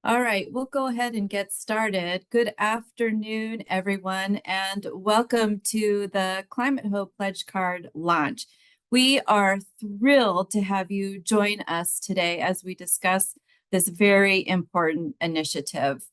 All right, we'll go ahead and get started. Good afternoon, everyone, and welcome to the Climate Hope Pledge Card launch. We are thrilled to have you join us today as we discuss this very important initiative.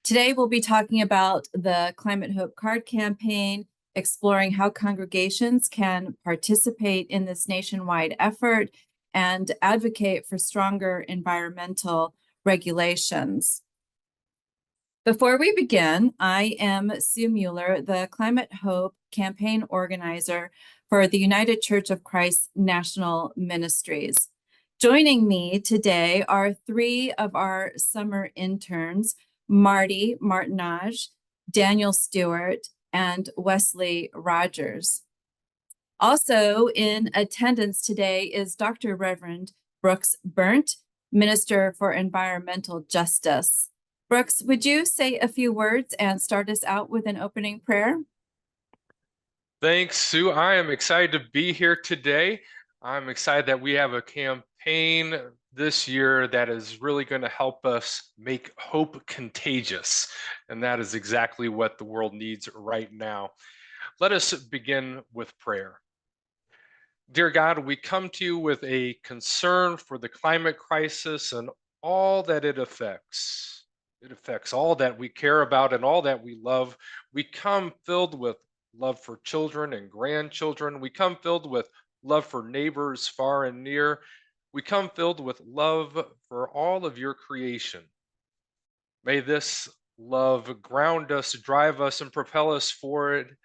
Today, we'll be talking about the Climate Hope Card campaign, exploring how congregations can participate in this nationwide effort and advocate for stronger environmental regulations. Before we begin, I am Sue Mueller, the Climate Hope campaign organizer for the United Church of Christ National Ministries. Joining me today are three of our summer interns, Marty Martinage, Daniel Stewart, and Wesley Rogers. Also in attendance today is Dr. Reverend Brooks Burnt, Minister for Environmental Justice. Brooks, would you say a few words and start us out with an opening prayer? Thanks, Sue. I am excited to be here today. I'm excited that we have a campaign this year that is really going to help us make hope contagious. And that is exactly what the world needs right now. Let us begin with prayer. Dear God, we come to you with a concern for the climate crisis and all that it affects. It affects all that we care about and all that we love. We come filled with love for children and grandchildren. We come filled with love for neighbors far and near. We come filled with love for all of your creation. May this love ground us, drive us, and propel us forward.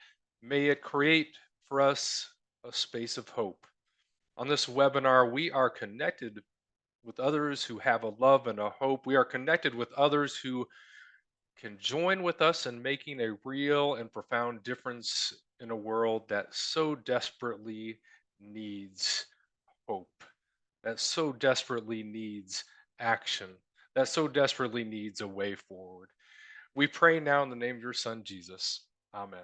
May it create for us a space of hope. On this webinar, we are connected with others who have a love and a hope. We are connected with others who can join with us in making a real and profound difference in a world that so desperately needs hope, that so desperately needs action, that so desperately needs a way forward. We pray now in the name of your Son, Jesus. Amen.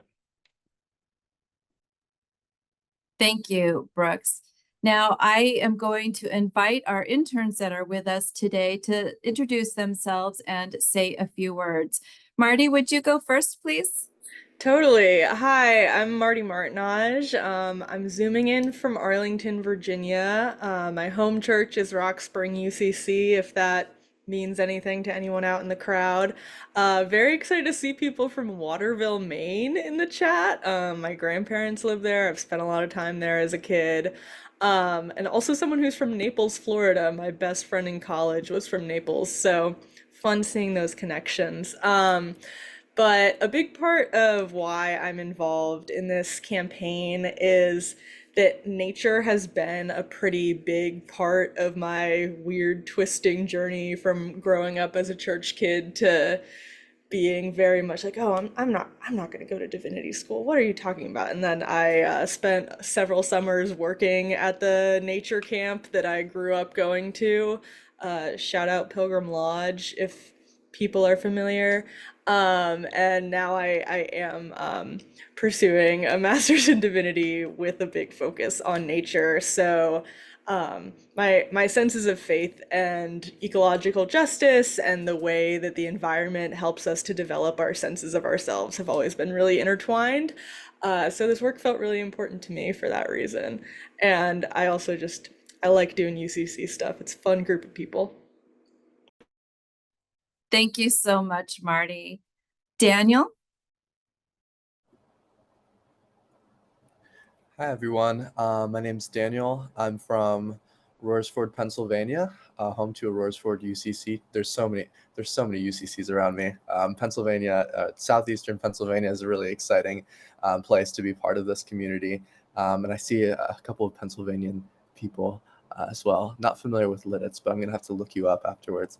Thank you, Brooks. Now, I am going to invite our interns that are with us today to introduce themselves and say a few words. Marty, would you go first, please? Totally. Hi, I'm Marty Martinage. I'm zooming in from Arlington, Virginia. My home church is Rock Spring UCC, if that means anything to anyone out in the crowd. Very excited to see people from Waterville, Maine in the chat. My grandparents live there. I've spent a lot of time there as a kid. And also someone who's from Naples, Florida. My best friend in college was from Naples, so fun seeing those connections. But a big part of why I'm involved in this campaign is that nature has been a pretty big part of my weird twisting journey from growing up as a church kid to being very much like, oh, I'm not going to go to divinity school. What are you talking about? And then I spent several summers working at the nature camp that I grew up going to. Shout out Pilgrim Lodge if people are familiar. And now I am pursuing a master's in divinity with a big focus on nature. So my senses of faith and ecological justice and the way that the environment helps us to develop our senses of ourselves have always been really intertwined. So this work felt really important to me for that reason. And I also I like doing UCC stuff. It's a fun group of people. Thank you so much, Marty. Daniel? Hi everyone, my name's Daniel. I'm from Roarsford, Pennsylvania, home to a Roarsford UCC. There's so many UCCs around me. Pennsylvania, southeastern Pennsylvania is a really exciting place to be part of this community. And I see a couple of Pennsylvanian people as well. Not familiar with Lidditz, but I'm gonna have to look you up afterwards.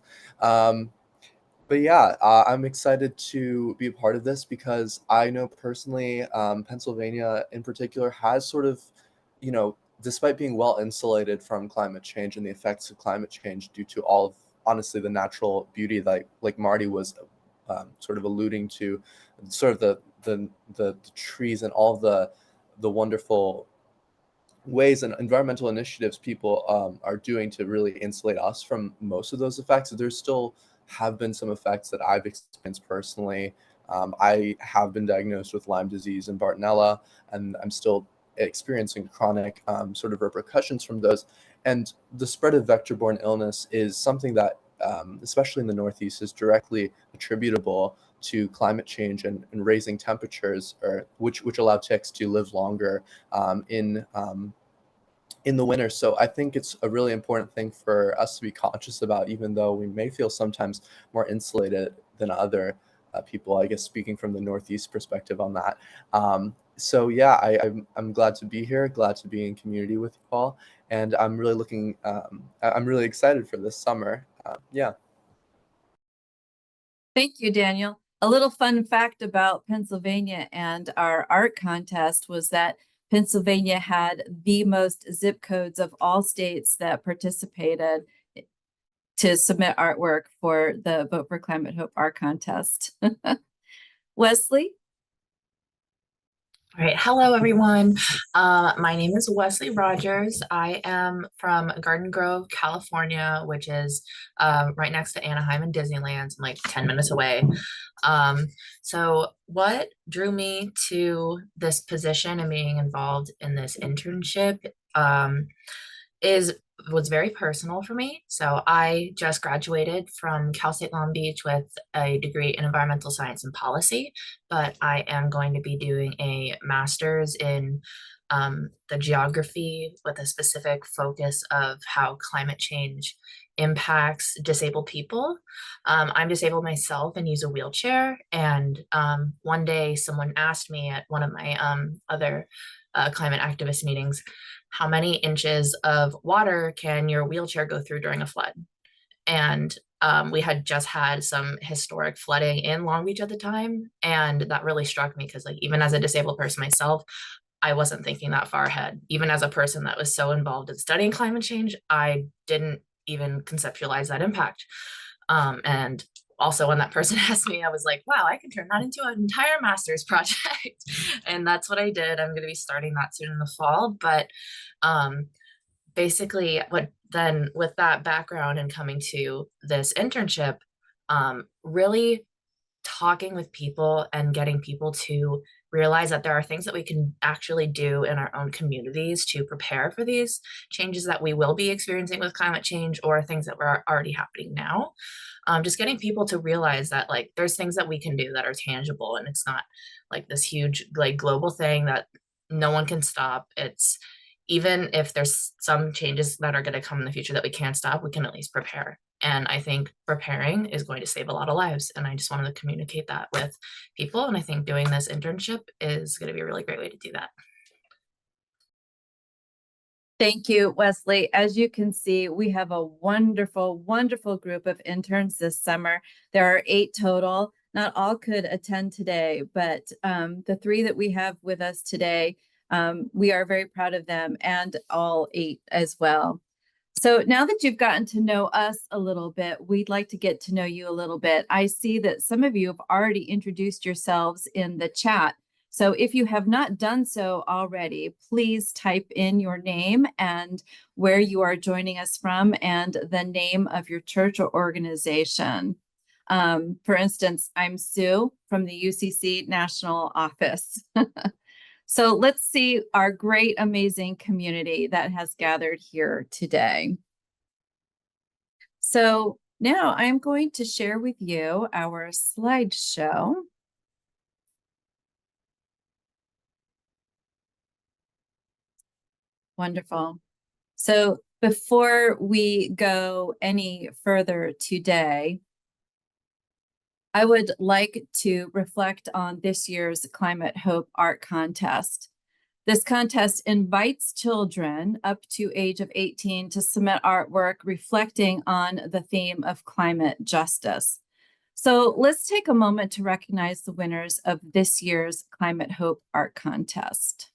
But yeah, I'm excited to be a part of this because I know personally, Pennsylvania in particular has sort of, despite being well insulated from climate change and the effects of climate change due to all of, honestly, the natural beauty that, like Marty was sort of alluding to, sort of the trees and all the wonderful ways and environmental initiatives people are doing to really insulate us from most of those effects. There's still have been some effects that I've experienced personally. I have been diagnosed with Lyme disease and Bartonella, and I'm still experiencing chronic sort of repercussions from those. And the spread of vector-borne illness is something that, especially in the Northeast, is directly attributable to climate change and raising temperatures, or which allow ticks to live longer in the winter. So I think it's a really important thing for us to be conscious about, even though we may feel sometimes more insulated than other people, I guess, speaking from the Northeast perspective on that. So yeah, I'm glad to be here, glad to be in community with you all, and I'm really excited for this summer. Yeah. Thank you, Daniel. A little fun fact about Pennsylvania and our art contest was that Pennsylvania had the most zip codes of all states that participated to submit artwork for the Vote for Climate Hope art contest. Wesley? All right. Hello, everyone. My name is Wesley Rogers. I am from Garden Grove, California, which is right next to Anaheim and Disneyland. I'm like 10 minutes away. So what drew me to this position and being involved in this internship was very personal for me. So I just graduated from Cal State Long Beach with a degree in environmental science and policy, but I am going to be doing a master's in the geography with a specific focus of how climate change impacts disabled people. I'm disabled myself and use a wheelchair. And one day someone asked me at one of my other climate activist meetings, how many inches of water can your wheelchair go through during a flood? And we had just had some historic flooding in Long Beach at the time. And that really struck me because, like, even as a disabled person myself, I wasn't thinking that far ahead. Even as a person that was so involved in studying climate change, I didn't even conceptualize that impact. And also when that person asked me, I was like, wow, I can turn that into an entire master's project. And that's what I did. I'm going to be starting that soon in the fall. But basically with that background and coming to this internship, really talking with people and getting people to realize that there are things that we can actually do in our own communities to prepare for these changes that we will be experiencing with climate change, or things that are already happening now. Just getting people to realize that, like, there's things that we can do that are tangible, and it's not like this huge, like, global thing that no one can stop. It's, even if there's some changes that are going to come in the future that we can't stop, we can at least prepare. And I think preparing is going to save a lot of lives. And I just wanted to communicate that with people. And I think doing this internship is going to be a really great way to do that. Thank you, Wesley. As you can see, we have a wonderful, wonderful group of interns this summer. There are 8 total. Not all could attend today, but the 3 that we have with us today, we are very proud of them, and all 8 as well. So now that you've gotten to know us a little bit, we'd like to get to know you a little bit. I see that some of you have already introduced yourselves in the chat. So if you have not done so already, please type in your name and where you are joining us from and the name of your church or organization. For instance, I'm Sue from the UCC National Office. So let's see our great, amazing community that has gathered here today. So now I'm going to share with you our slideshow. Wonderful. So before we go any further today, I would like to reflect on this year's Climate Hope Art Contest. This contest invites children up to age of 18 to submit artwork reflecting on the theme of climate justice. So let's take a moment to recognize the winners of this year's Climate Hope Art Contest.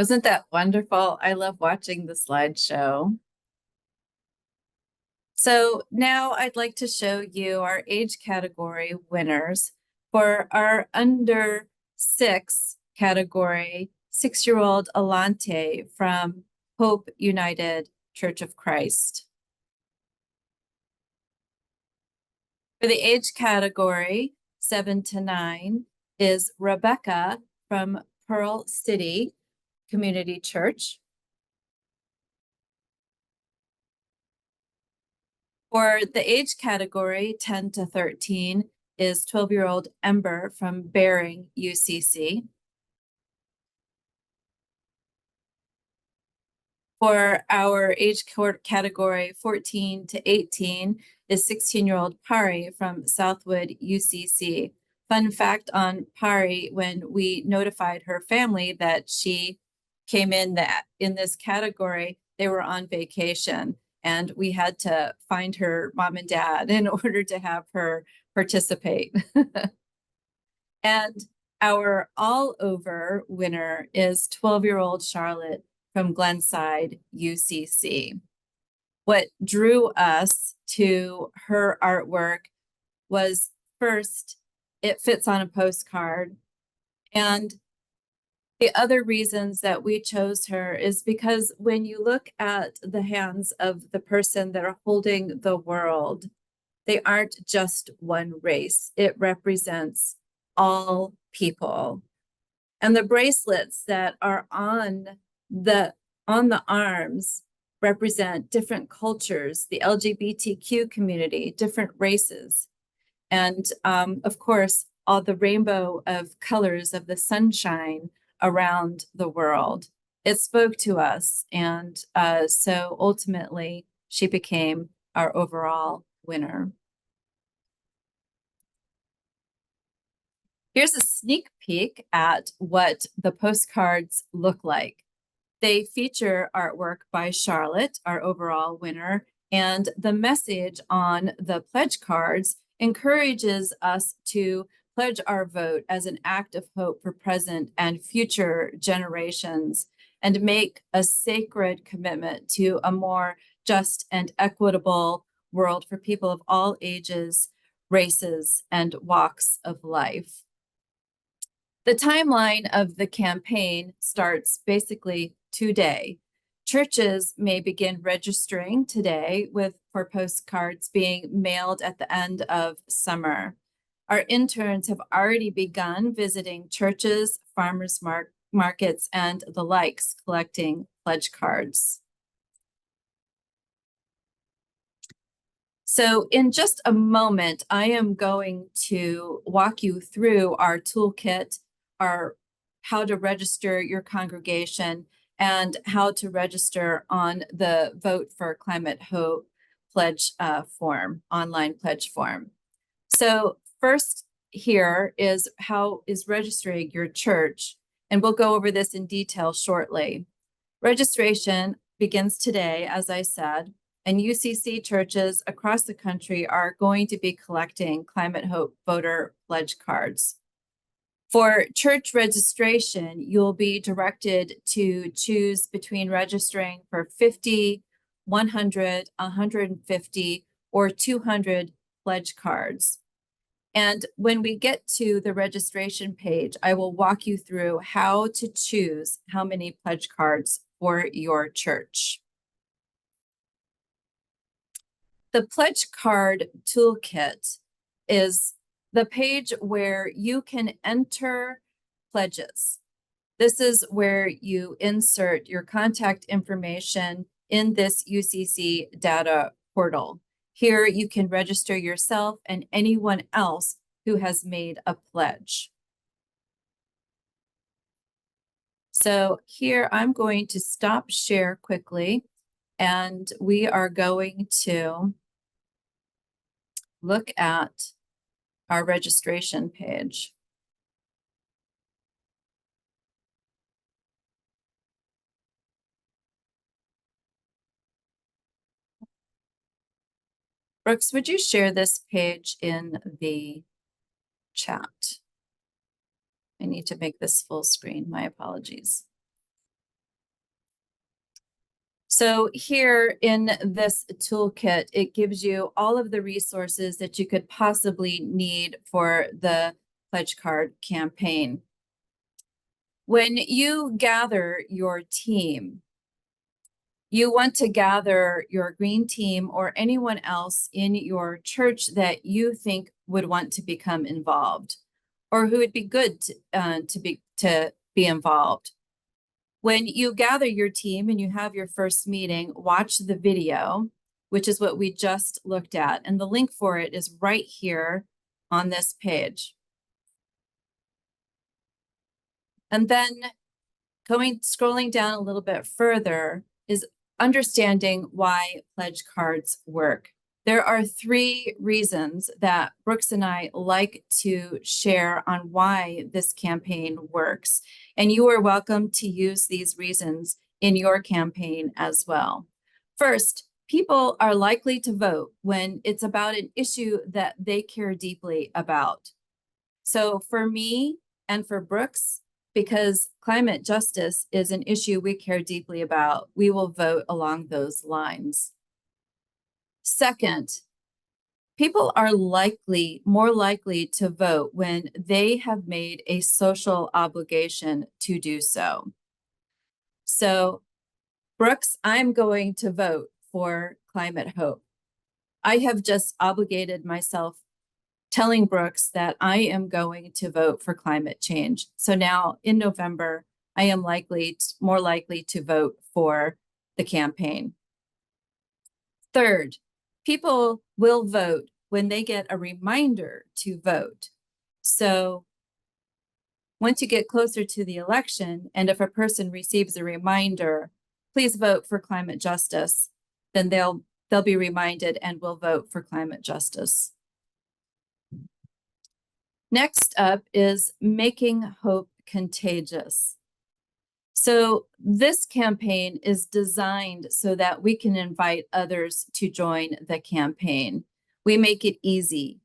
Wasn't that wonderful? I love watching the slideshow. So now I'd like to show you our age category winners for our under 6 category, 6-year-old Alante from Hope United Church of Christ. For the age category 7 to 9 is Rebecca from Pearl City Community Church. For the age category 10 to 13 is 12-year-old Ember from Bering UCC. For our age category 14 to 18 is 16-year-old Pari from Southwood UCC. Fun fact on Pari, when we notified her family that she came in this category, they were on vacation, and we had to find her mom and dad in order to have her participate. And our all-over winner is 12-year-old Charlotte from Glenside UCC. What drew us to her artwork was, first, it fits on a postcard. And the other reasons that we chose her is because when you look at the hands of the person that are holding the world, they aren't just one race. It represents all people. And the bracelets that are on the arms represent different cultures, the LGBTQ community, different races. And of course, all the rainbow of colors of the sunshine around the world. It spoke to us. And so ultimately, she became our overall winner. Here's a sneak peek at what the postcards look like. They feature artwork by Charlotte, our overall winner, and the message on the pledge cards encourages us to pledge our vote as an act of hope for present and future generations, and make a sacred commitment to a more just and equitable world for people of all ages, races, and walks of life. The timeline of the campaign starts basically today. Churches may begin registering today for postcards being mailed at the end of summer. Our interns have already begun visiting churches, farmers markets, and the likes, collecting pledge cards. So in just a moment, I am going to walk you through our toolkit, our how to register your congregation, and how to register on the Vote for Climate Hope pledge form, online pledge form. So first here is how is registering your church, and we'll go over this in detail shortly. Registration begins today, as I said, and UCC churches across the country are going to be collecting Climate Hope voter pledge cards. For church registration, you'll be directed to choose between registering for 50, 100, 150, or 200 pledge cards. And when we get to the registration page, I will walk you through how to choose how many pledge cards for your church. The pledge card toolkit is the page where you can enter pledges. This is where you insert your contact information in this UCC data portal. Here you can register yourself and anyone else who has made a pledge. So here I'm going to stop share quickly, and we are going to look at our registration page. Brooks, would you share this page in the chat? I need to make this full screen. My apologies. So here in this toolkit, it gives you all of the resources that you could possibly need for the pledge card campaign. When you gather your team, you want to gather your green team or anyone else in your church that you think would want to become involved or who would be good to be involved. When you gather your team and you have your first meeting, watch the video, which is what we just looked at. And the link for it is right here on this page. And then scrolling down a little bit further is understanding why pledge cards work. There are 3 reasons that Brooks and I like to share on why this campaign works. And you are welcome to use these reasons in your campaign as well. First, people are likely to vote when it's about an issue that they care deeply about. So for me and for Brooks, because climate justice is an issue we care deeply about, we will vote along those lines. Second, people are more likely to vote when they have made a social obligation to do so. So, Brooks, I'm going to vote for Climate Hope. I have just obligated myself telling Brooks that I am going to vote for climate change. So now in November, I am more likely to vote for the campaign. Third, people will vote when they get a reminder to vote. So once you get closer to the election, and if a person receives a reminder, please vote for climate justice, then they'll be reminded and will vote for climate justice. Next up is making hope contagious. So this campaign is designed so that we can invite others to join the campaign. We make it easy.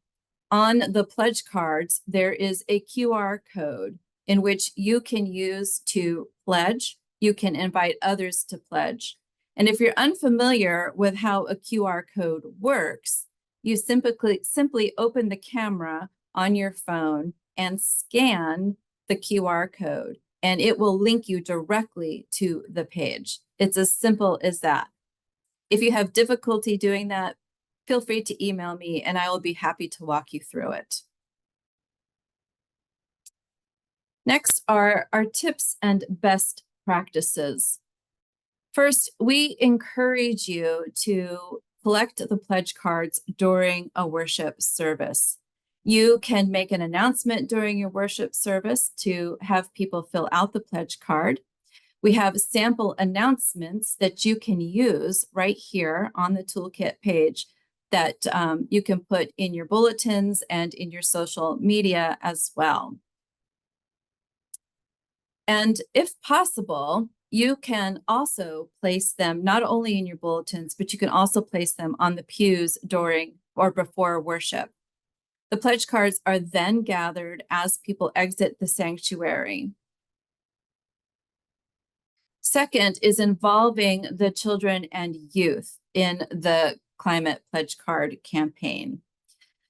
On the pledge cards, there is a QR code in which you can use to pledge. You can invite others to pledge. And if you're unfamiliar with how a QR code works, you simply open the camera on your phone and scan the QR code, and it will link you directly to the page. It's as simple as that. If you have difficulty doing that, feel free to email me and I will be happy to walk you through it. Next are our tips and best practices. First, we encourage you to collect the pledge cards during a worship service. You can make an announcement during your worship service to have people fill out the pledge card. We have sample announcements that you can use right here on the toolkit page that you can put in your bulletins and in your social media as well. And if possible, you can also place them not only in your bulletins, but you can also place them on the pews during or before worship. The pledge cards are then gathered as people exit the sanctuary. Second is involving the children and youth in the climate pledge card campaign.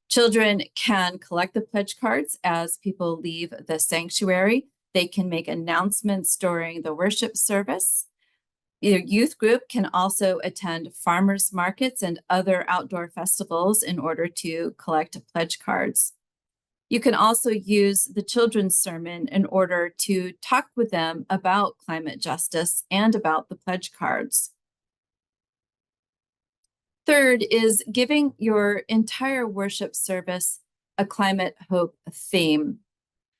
Children can collect the pledge cards as people leave the sanctuary. They can make announcements during the worship service. Your youth group can also attend farmers markets and other outdoor festivals in order to collect pledge cards. You can also use the children's sermon in order to talk with them about climate justice and about the pledge cards. Third is giving your entire worship service a climate hope theme.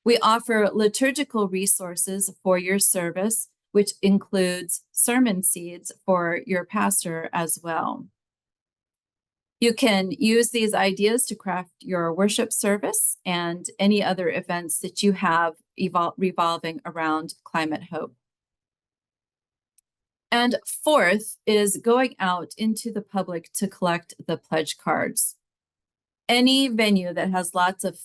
We offer liturgical resources for your service, which includes sermon seeds for your pastor as well. You can use these ideas to craft your worship service and any other events that you have revolving around climate hope. And fourth is going out into the public to collect the pledge cards. Any venue that has lots of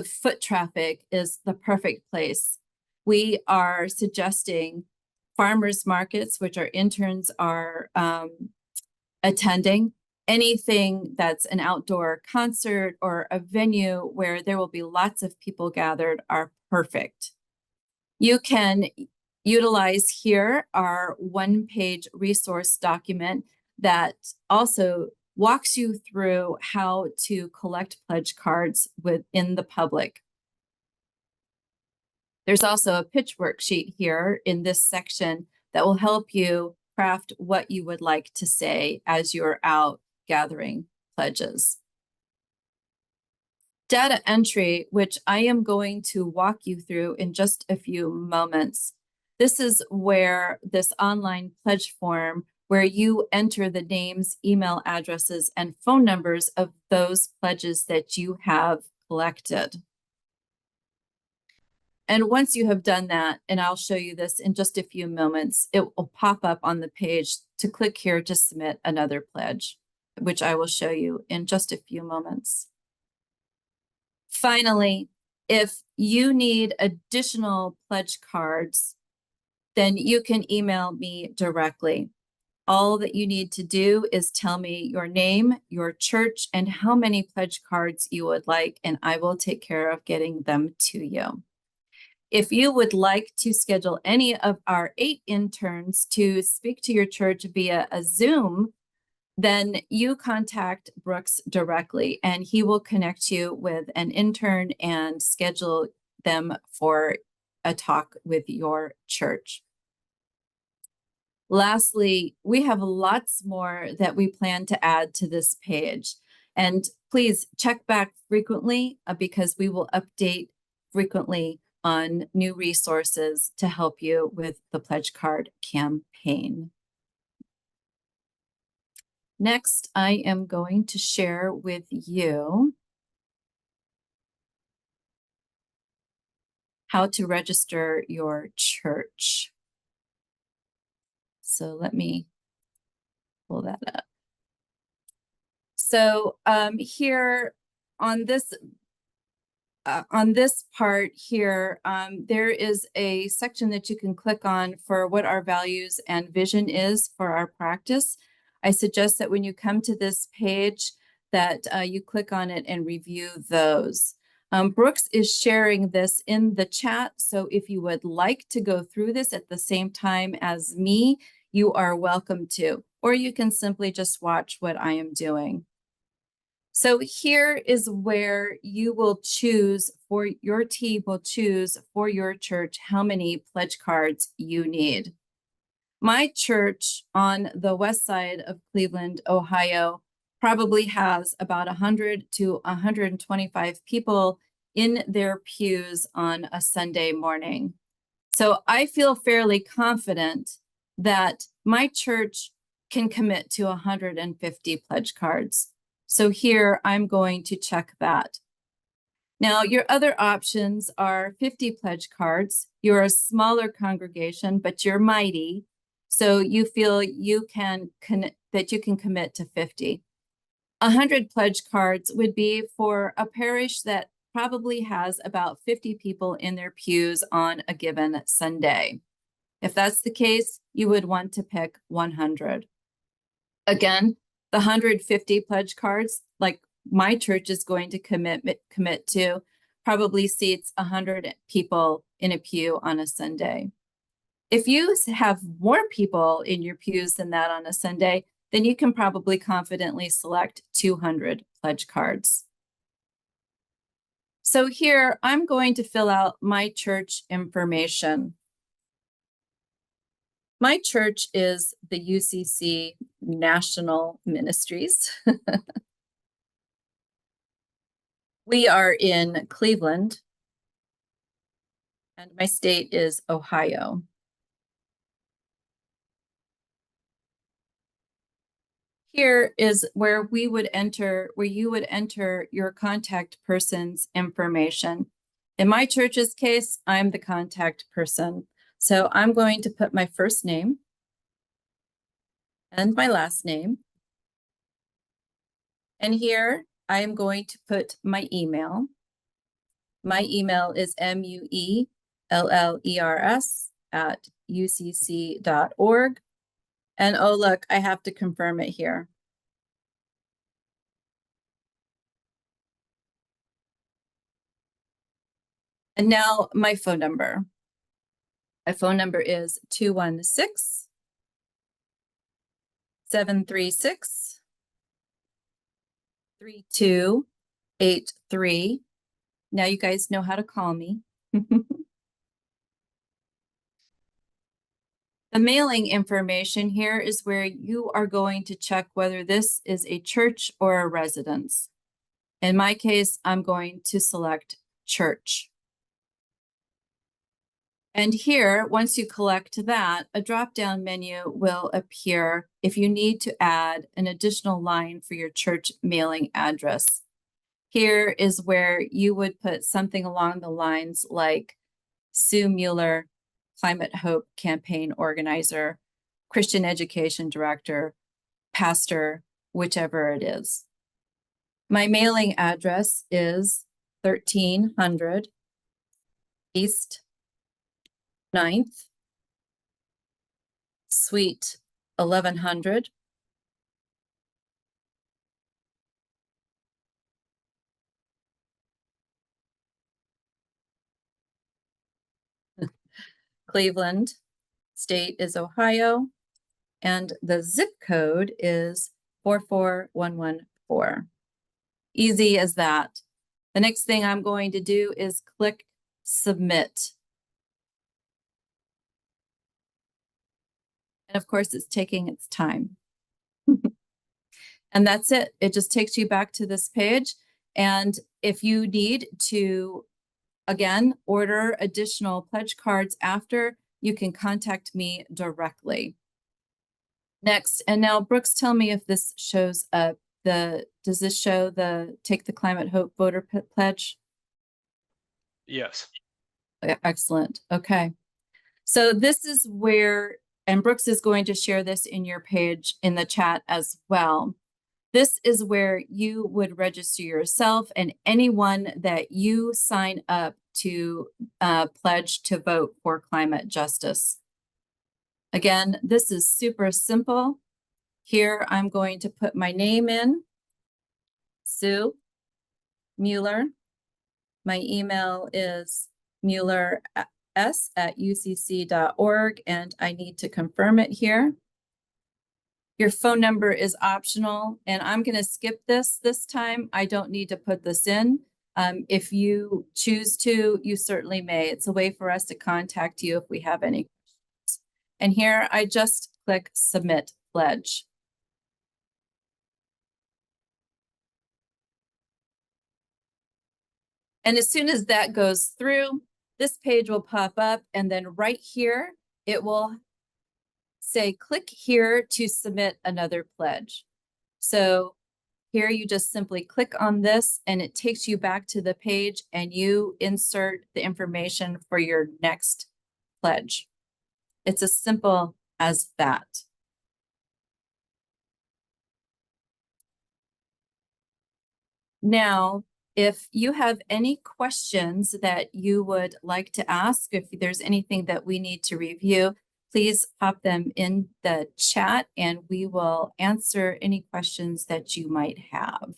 foot traffic is the perfect place. We are suggesting farmers markets, which our interns are attending, anything that's an outdoor concert or a venue where there will be lots of people gathered are perfect. You can utilize here our one-page resource document that also walks you through how to collect pledge cards within the public. There's also a pitch worksheet here in this section that will help you craft what you would like to say as you're out gathering pledges. Data entry, which I am going to walk you through in just a few moments. This is where this online pledge form, where you enter the names, email addresses, and phone numbers of those pledges that you have collected. And once you have done that, and I'll show you this in just a few moments, it will pop up on the page to click here to submit another pledge, which I will show you in just a few moments. Finally, if you need additional pledge cards, then you can email me directly. All that you need to do is tell me your name, your church, and how many pledge cards you would like, and I will take care of getting them to you. If you would like to schedule any of our 8 interns to speak to your church via a Zoom, then you contact Brooks directly and he will connect you with an intern and schedule them for a talk with your church. Lastly, we have lots more that we plan to add to this page. And please check back frequently because we will update frequently on new resources to help you with the pledge card campaign. Next, I am going to share with you how to register your church. So let me pull that up. So here on this part here, there is a section that you can click on for what our values and vision is for our practice. I suggest that when you come to this page that you click on it and review those. Brooks is sharing this in the chat, so if you would like to go through this at the same time as me, you are welcome to, or you can simply just watch what I am doing. So here is where you will choose, for your team will choose for your church how many pledge cards you need. My church on the west side of Cleveland, Ohio, probably has about 100 to 125 people in their pews on a Sunday morning. So I feel fairly confident that my church can commit to 150 pledge cards. So here I'm going to check that. Now, your other options are 50 pledge cards. You're a smaller congregation, but you're mighty. So you feel you can that you can commit to 50. 100 pledge cards would be for a parish that probably has about 50 people in their pews on a given Sunday. If that's the case, you would want to pick 100. Again, the 150 pledge cards, like my church is going to commit to, probably seats 100 people in a pew on a Sunday. If you have more people in your pews than that on a Sunday, then you can probably confidently select 200 pledge cards. So here, I'm going to fill out my church information. My church is the UCC National Ministries. We are in Cleveland, and my state is Ohio. Here is where you would enter your contact person's information. In my church's case, I'm the contact person. So I'm going to put my first name and my last name. And here I am going to put my email. My email is muellers@cleveland kickoff@ucc.org. And oh, look, I have to confirm it here. And now my phone number. My phone number is 216-736-3283. Now you guys know how to call me. The mailing information here is where you are going to check whether this is a church or a residence. In my case, I'm going to select church. And here, once you collect that, a drop-down menu will appear if you need to add an additional line for your church mailing address. Here is where you would put something along the lines like Sue Mueller, Climate Hope Campaign Organizer, Christian Education Director, Pastor, whichever it is. My mailing address is 1300 East 9th, Suite 1100, Cleveland. State is Ohio, and the zip code is 44114. Easy as that. The next thing I'm going to do is click submit. And of course, it's taking its time. And that's it. It just takes you back to this page. And if you need to, again, order additional pledge cards after, you can contact me directly. Next, and now Brooks, tell me if this shows up. Does this show the Take the Climate Hope voter pledge? Yes. Excellent. Okay. So this is where, and Brooks is going to share this in your page in the chat as well. This is where you would register yourself and anyone that you sign up to pledge to vote for climate justice. Again, this is super simple. Here, I'm going to put my name in, Sue Mueller. My email is muellers@ucc.org, and I need to confirm it here. Your phone number is optional, and I'm going to skip this time. I don't need to put this in. If you choose to, you certainly may. It's a way for us to contact you if we have any questions. And here, I just click Submit Pledge. And as soon as that goes through, this page will pop up, and then right here, it will say, click here to submit another pledge. So here you just simply click on this, and it takes you back to the page, and you insert the information for your next pledge. It's as simple as that. Now, if you have any questions that you would like to ask, if there's anything that we need to review, please pop them in the chat and we will answer any questions that you might have.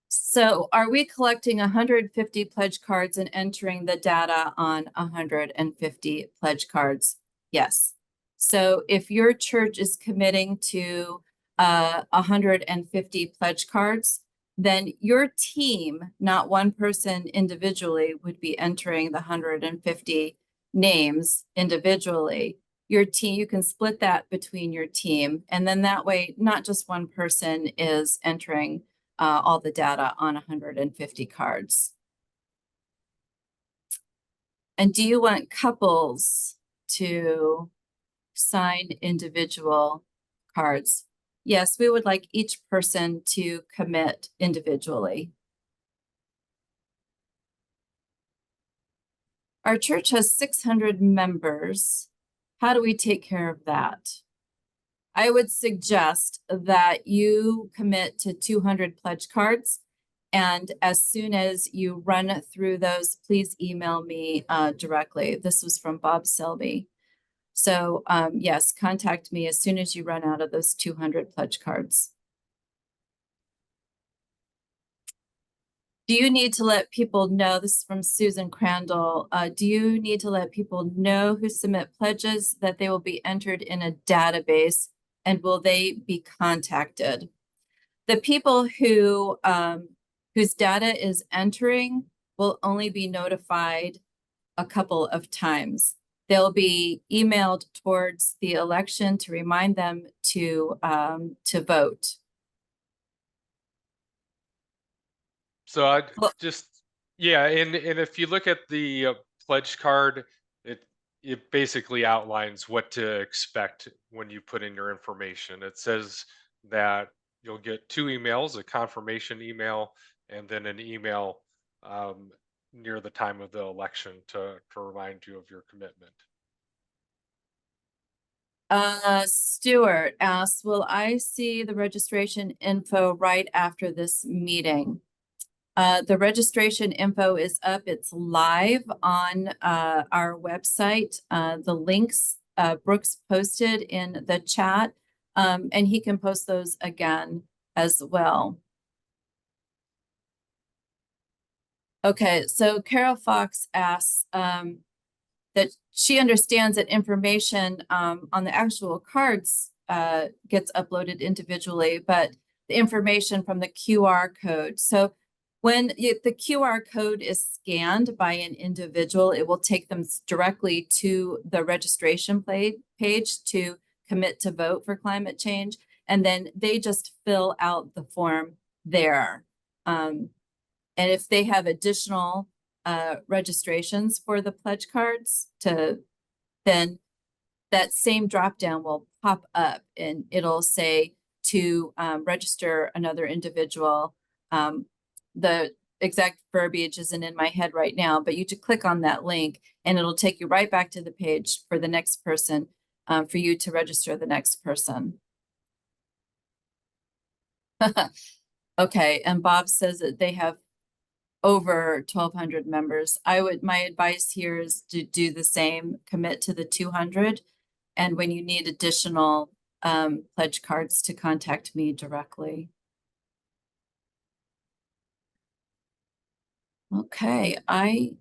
So are we collecting 150 pledge cards and entering the data on 150 pledge cards? Yes. So if your church is committing to 150 pledge cards, then your team, not one person individually, would be entering the 150 names individually. Your team, you can split that between your team. And then that way, not just one person is entering all the data on 150 cards. And do you want couples to sign individual cards? Yes, we would like each person to commit individually. Our church has 600 members. How do we take care of that? I would suggest that you commit to 200 pledge cards. And as soon as you run through those, please email me directly. This was from Bob Selby. So yes, contact me as soon as you run out of those 200 pledge cards. Do you need to let people know, this is from Susan Crandall, do you need to let people know who submit pledges that they will be entered in a database, and will they be contacted? The people who whose data is entering will only be notified a couple of times. They'll be emailed towards the election to remind them to vote. So I Well- yeah, and if you look at the pledge card, it basically outlines what to expect when you put in your information. It says that you'll get 2 emails, a confirmation email, and then an email near the time of the election to remind you of your commitment. Stuart asks, will I see the registration info right after this meeting? The registration info is up. It's live on our website. The links Brooks posted in the chat, and he can post those again as well. Okay, so Carol Fox asks that she understands that information on the actual cards gets uploaded individually, but the information from the QR code. So when the QR code is scanned by an individual, it will take them directly to the registration page to commit to vote for climate change. And then they just fill out the form there. And if they have additional registrations for the pledge cards, then that same drop down will pop up and it'll say to register another individual. The exact verbiage isn't in my head right now, but you just click on that link and it'll take you right back to the page for the next person, for you to register the next person. Okay, and Bob says that they have over 1,200 members. My advice here is to do the same, commit to the 200. And when you need additional pledge cards, to contact me directly. Okay, I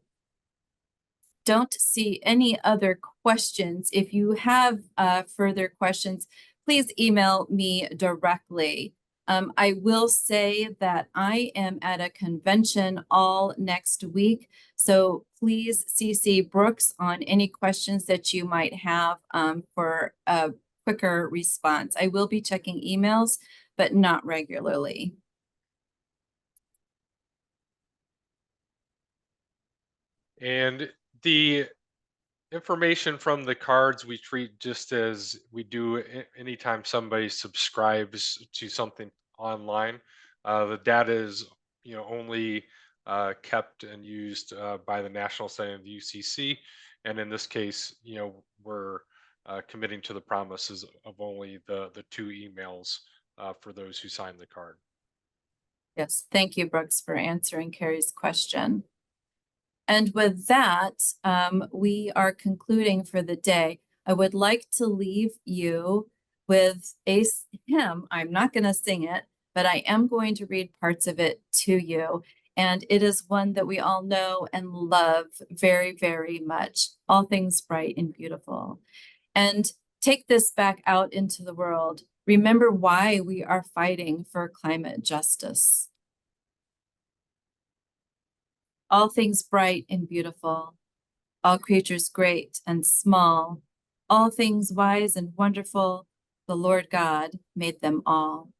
don't see any other questions. If you have further questions, please email me directly. I will say that I am at a convention all next week, so please CC Brooks on any questions that you might have for a quicker response. I will be checking emails, but not regularly. And the information from the cards we treat just as we do anytime somebody subscribes to something online. The data is only kept and used by the National Senate of the UCC, and in this case, we're committing to the promises of only the 2 emails for those who sign the card. Yes, thank you, Brooks, for answering Carrie's question. And with that, we are concluding for the day. I would like to leave you with a hymn. I'm not going to sing it, but I am going to read parts of it to you. And it is one that we all know and love very, very much. All things bright and beautiful. And take this back out into the world. Remember why we are fighting for climate justice. All things bright and beautiful, all creatures great and small, all things wise and wonderful, the Lord God made them all.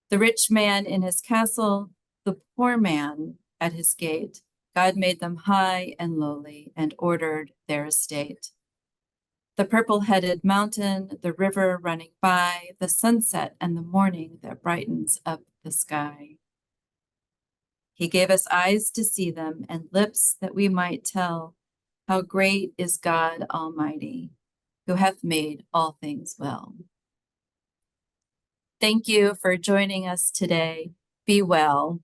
The rich man in his castle, the poor man at his gate, God made them high and lowly and ordered their estate. The purple-headed mountain, the river running by, the sunset and the morning that brightens up the sky. He gave us eyes to see them and lips that we might tell how great is God Almighty, who hath made all things well. Thank you for joining us today. Be well.